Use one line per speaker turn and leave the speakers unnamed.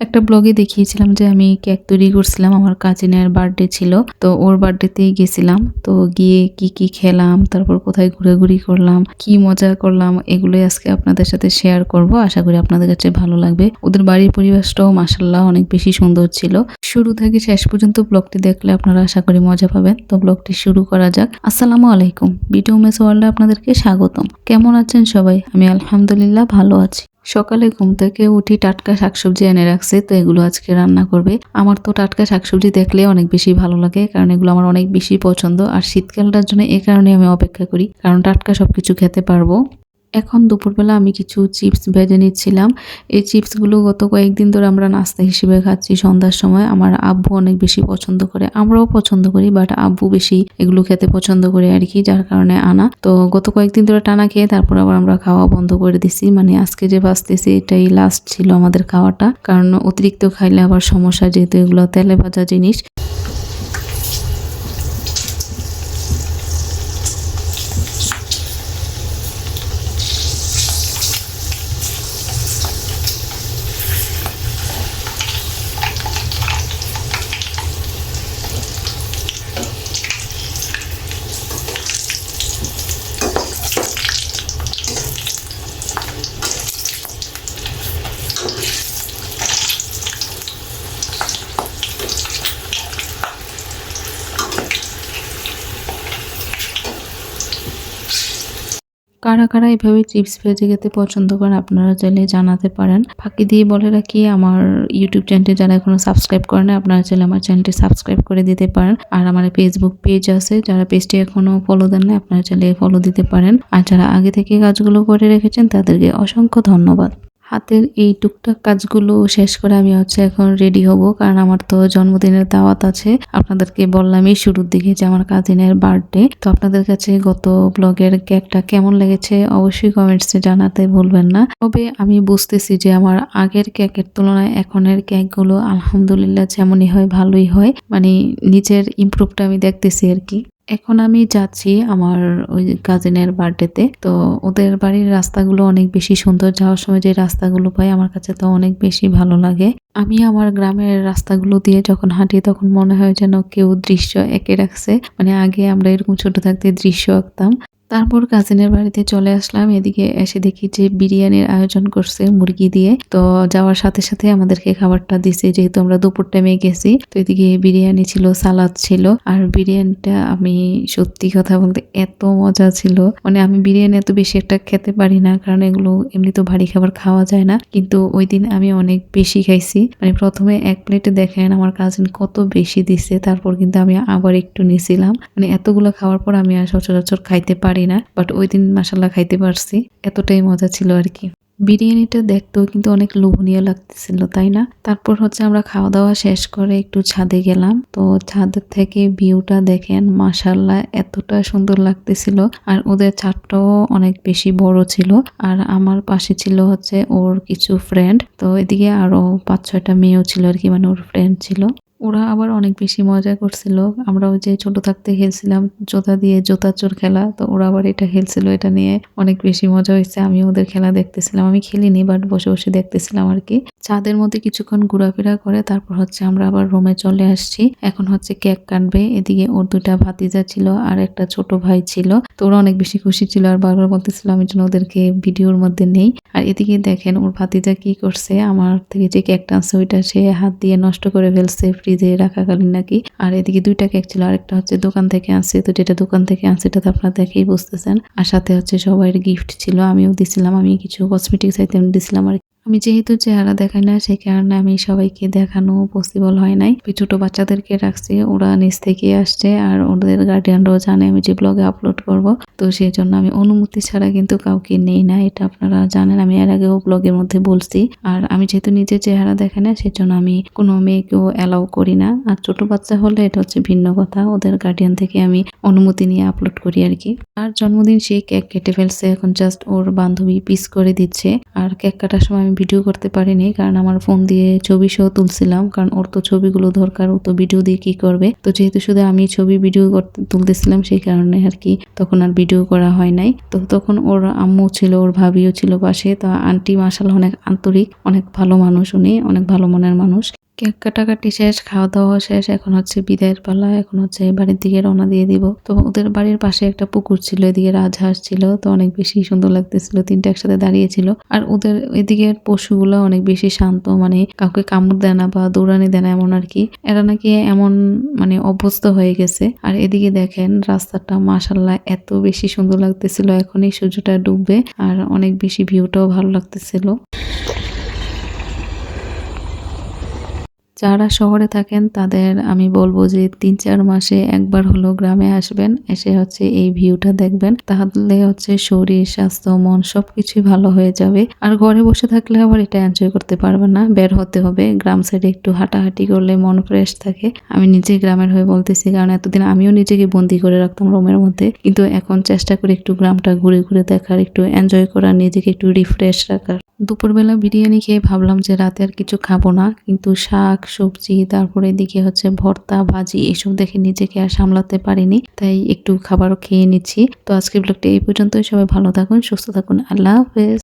একটা ব্লগে দেখিয়েছিলাম যে আমি কেক তৈরি করছিলাম, আমার কাজিনের বার্থডে ছিল। তো ওর বার্থডেতেই গেছিলাম। তো গিয়ে কি কি খেলাম, তারপর কোথায় ঘোরাঘুরি করলাম, কি মজা করলাম, এগুলোই আজকে আপনাদের সাথে শেয়ার করব। আশা করি আপনাদের কাছে ভালো লাগবে। ওদের বাড়ির পরিবেশটাও মাশাআল্লাহ অনেক বেশি সুন্দর ছিল। শুরু থেকে শেষ পর্যন্ত ব্লগটি দেখলে আপনারা আশা করি মজা পাবেন। তো ব্লগটি শুরু করা যাক। আসসালামু আলাইকুম, বিটু মেস ওয়ার্ল্ডে আপনাদেরকে স্বাগতম। কেমন আছেন সবাই? আমি আলহামদুলিল্লাহ ভালো আছি। সকালে ঘুম থেকে উঠি টাটকা শাকসবজি এনে রাখছে, তো এগুলো আজকে রান্না করবে। আমার তো টাটকা শাকসবজি দেখলে অনেক বেশি ভালো লাগে, কারণ এগুলো আমার অনেক বেশি পছন্দ। আর শীতকালটার জন্য এই কারণে আমি অপেক্ষা করি, কারণ টাটকা সবকিছু খেতে পারবো। এখন দুপুরবেলা আমি কিছু চিপস ভেজে নিচ্ছিলাম। এই চিপসগুলো গত কয়েকদিন ধরে আমরা নাস্তা হিসেবে খাচ্ছি সন্ধ্যার সময়। আমার আব্বু অনেক বেশি পছন্দ করে, আমরাও পছন্দ করি, বাট আব্বু বেশি এগুলো খেতে পছন্দ করে আর কি, যার কারণে আনা। তো গত কয়েকদিন ধরে টানা খেয়ে তারপর আবার আমরা খাওয়া বন্ধ করে দিছি। মানে আজকে যে বাঁচতেছি এটাই লাস্ট ছিল আমাদের খাওয়াটা, কারণ অতিরিক্ত খাইলে আবার সমস্যা, যেহেতু এগুলো তেলে ভাজা জিনিস। কারা কারা এভাবে চিপস ভেজে খেতে পছন্দ করেন আপনারা চাইলে জানাতে পারেন। ফাঁকি দিয়ে বলে রাখি, আমার ইউটিউব চ্যানেলটি যারা এখনো সাবস্ক্রাইব করেন, আপনারা চাইলে আমার চ্যানেলটি সাবস্ক্রাইব করে দিতে পারেন। আর আমার ফেসবুক পেজ আছে, যারা পেজটি এখনো ফলো দেন না আপনারা চাইলে ফলো দিতে পারেন। আর যারা আগে থেকে কাজগুলো করে রেখেছেন তাদেরকে অসংখ্য ধন্যবাদ। হাতের এই টুকটাক কাজগুলো শেষ করে আমি এখন রেডি হব, কারণ আমার তো জন্মদিনের দাওয়াত আছে। আপনাদেরকে বললামই শুরুর দিকে যে আমার কাজিনের বার্থডে। তো আপনাদের কাছে গত ব্লগের কেকটা কেমন লেগেছে অবশ্যই কমেন্টসে জানাতে ভুলবেন না। তবে আমি বুঝতেছি যে আমার আগের কেকের তুলনায় এখনের কেকগুলো আলহামদুলিল্লাহ যেমনই হয় ভালোই হয়, মানে নিজের ইমপ্রুভটা আমি দেখতেছি আর কি। এখন আমি যাচ্ছি আমার ওই কাজিনের বার্থডেতে। তো ওদের বাড়ির রাস্তাগুলো অনেক বেশি সুন্দর, যাওয়ার সময় যে রাস্তাগুলো পাই আমার কাছে তো অনেক বেশি ভালো লাগে। আমি আমার গ্রামের রাস্তাগুলো দিয়ে যখন হাঁটি তখন মনে হয় যেন কেউ দৃশ্য এঁকে রাখছে। মানে আগে আমরা এরকম ছোট থাকতে দৃশ্য আঁকতাম। তারপর কাজিনের বাড়িতে চলে আসলাম। এদিকে এসে দেখি যে বিরিয়ানির আয়োজন করছে মুরগি দিয়ে। তো যাওয়ার সাথে সাথে আমাদেরকে খাবারটা দিছে, যেহেতু আমরা দুপুর টাইমে গেছি। তো এদিকে বিরিয়ানি ছিল, সালাদ ছিল। আর বিরিয়ানিটা আমি সত্যি কথা বলতে এত মজা ছিল। মানে আমি বিরিয়ানি এত বেশি একটা খেতে পারি না, কারণ এগুলো এমনি তো ভারী খাবার খাওয়া যায় না, কিন্তু ওই দিন আমি অনেক বেশি খাইছি। মানে প্রথমে এক প্লেটে দেখেন আমার কাজিন কত বেশি দিছে, তারপর কিন্তু আমি আবার একটু নিছিলাম। মানে এতগুলো খাওয়ার পর আমি আর সচরাচর খাইতে পারি না, বাট ওই দিন মাশাআল্লাহ খাইতে পারছি। এতটাই মজা ছিল আর কি। বিরিয়ানিটা দেখতেও কিন্তু অনেক লোভনীয় লাগতেছিল, তাই না? তারপর আমরা খাওয়া দাওয়া শেষ করে একটু ছাদে গেলাম। তো ছাদের থেকে ভিউটা দেখেন মাশাআল্লাহ এতটা সুন্দর লাগতেছিল। আর ওদের ছাদটাও অনেক বেশি বড় ছিল। আর আমার পাশে ছিল ওর কিছু ফ্রেন্ড। তো এদিকে আরো 5-6টা মেয়েও ছিল আর কি, মানে ওর ফ্রেন্ড ছিল। ওরা আবার অনেক বেশি মজা করছিল। আমরা ওই যে ছোট থাকতে খেলছিলাম জোতা দিয়ে জোতা চোর খেলা, তো ওরা আবার এটা খেলছিল, এটা নিয়ে অনেক বেশি মজা হয়েছে। আমি ওদের খেলা দেখতেছিলাম, আমি খেলিনি বাট বসে বসে দেখতেছিলাম আর কি। ছাদের মধ্যে কিছুক্ষণ ঘোরাফেরা করে তারপর আমরা আবার রুমে চলে আসছি। এখন কেক কাটবে। এদিকে ওর 2টা ভাতিজা ছিল আর একটা ছোট ভাই ছিল। তো ওরা অনেক বেশি খুশি ছিল আর বারবার বলতেছিল আমি যেন ওদেরকে ভিডিওর মধ্যে নেই। আর এদিকে দেখেন ওর ভাতিজা কি করছে, আমার থেকে যে কেকটা আছে ওইটা সে হাত দিয়ে নষ্ট করে ফেলছে ফ্রিজে রাখাকালীন নাকি। আর এদিকে 2টা কেক ছিল, আরেকটা দোকান থেকে আনছে। তো যেটা দোকান থেকে আনছে এটা তো আপনারা দেখেই বুঝতেছেন। আর সাথে সবাই গিফট ছিল, আমিও দিছিলাম, আমি কিছু কসমেটিক্স আইটেম দিছিলাম আর আমি যেহেতু চেহারা দেখাই না সেই কারণে আমি সবাইকে দেখানো পসিবল হয় নাই। ছোট বাচ্চাদেরকে রাখছি, ওরা নিচ থেকে আসছে আর ওদের গার্ডিয়ানরাও জানে আমি যে ব্লগে আপলোড করব। তো সেই জন্য আমি অনুমতি ছাড়া কিন্তু কাউকে নেই না, এটা আপনারা জানেন, আমি এর আগেও ব্লগের মধ্যে বলছি। আর আমি যেহেতু নিজের চেহারা দেখাই না সেজন্য আমি কোনো মেয়েকেও অ্যালাউ করি না। আর ছোট বাচ্চা হলে এটা ভিন্ন কথা, ওদের গার্ডিয়ান থেকে আমি অনুমতি নিয়ে আপলোড করি আর কি। আর জন্মদিন সে কেক কেটে ফেলছে, এখন জাস্ট ওর বান্ধবী পিস করে দিচ্ছে। আর কেক কাটার সময় আমি ভিডিও করতে পারিনি, কারণ আমার ফোন দিয়ে ছবি সহ তুলছিলাম, কারণ ওর তো ছবিগুলো দরকার, ও তো ভিডিও দিয়ে কি করবে। তো যেহেতু শুধু আমি ছবি ভিডিও তুলতেছিলাম, সেই কারণে আর কি তখন আর ভিডিও করা হয় নাই। তো তখন ওর আম্মু ছিল, ওর ভাবিও ছিল পাশে। তো আন্টি মাশাআল্লাহ অনেক আন্তরিক, অনেক ভালো মানুষ, উনি অনেক ভালো মনের মানুষ। কেক কাটাকাটি শেষ, খাওয়া দাওয়া শেষ, এখন হচ্ছে বিদায়ের পালা। এখন হচ্ছে বাড়ির দিকে রওনা দিয়ে দিব। তো ওদের বাড়ির পাশে একটা পুকুর ছিল, এদিকে রাজহাঁস ছিল, তো অনেক বেশি সুন্দর লাগতেছিল, তিনটা একসাথে দাঁড়িয়েছিল। আর ওদের এদিকের পশুগুলো অনেক বেশি শান্ত, মানে কাউকে কামড় দেয় না বা দৌড়ানি দেয় না এমন আর কি। এরা নাকি এমন মানে অভ্যস্ত হয়ে গেছে। আর এদিকে দেখেন রাস্তাটা মাশাআল্লাহ এত বেশি সুন্দর লাগতেছিল, এখনই সূর্যটা ডুববে আর অনেক বেশি ভিউটাও ভালো লাগতেছিল। যারা শহরে থাকেন তাদের আমি বলবো যে ৩-৪ মাসে একবার হলো গ্রামে আসবেন, এসে হচ্ছে এই ভিউটা দেখবেন, তাহলে হচ্ছে শরীর, স্বাস্থ্য, মন সবকিছুই ভালো হয়ে যাবে। আর ঘরে বসে থাকলে আবার এটা এনজয় করতে পারবেন না, বের হতে হবে। গ্রাম সাইডে একটু হাঁটাহাঁটি করলে মন ফ্রেশ থাকে। আমি নিজে গ্রামের হয়ে বলতেছি, কারণ এতদিন আমিও নিজেকে বন্দি করে রাখতাম রুমের মধ্যে, কিন্তু এখন চেষ্টা করি একটু গ্রামটা ঘুরে ঘুরে দেখার, একটু এনজয় করার, নিজেকে একটু রিফ্রেশ রাখার। দুপুরবেলা বিরিয়ানি খেয়ে ভাবলাম যে রাতে আর কিছু খাবো না, কিন্তু শাক সবজি, তারপরে এদিকে হচ্ছে ভর্তা ভাজি, এসব দেখে নিজেকে আর সামলাতে পারিনি, তাই একটু খাবারও খেয়ে নিচ্ছি। তো আজকের ব্লগটা এই পর্যন্তই। সবাই ভালো থাকুন, সুস্থ থাকুন, আল্লাহ হাফেজ।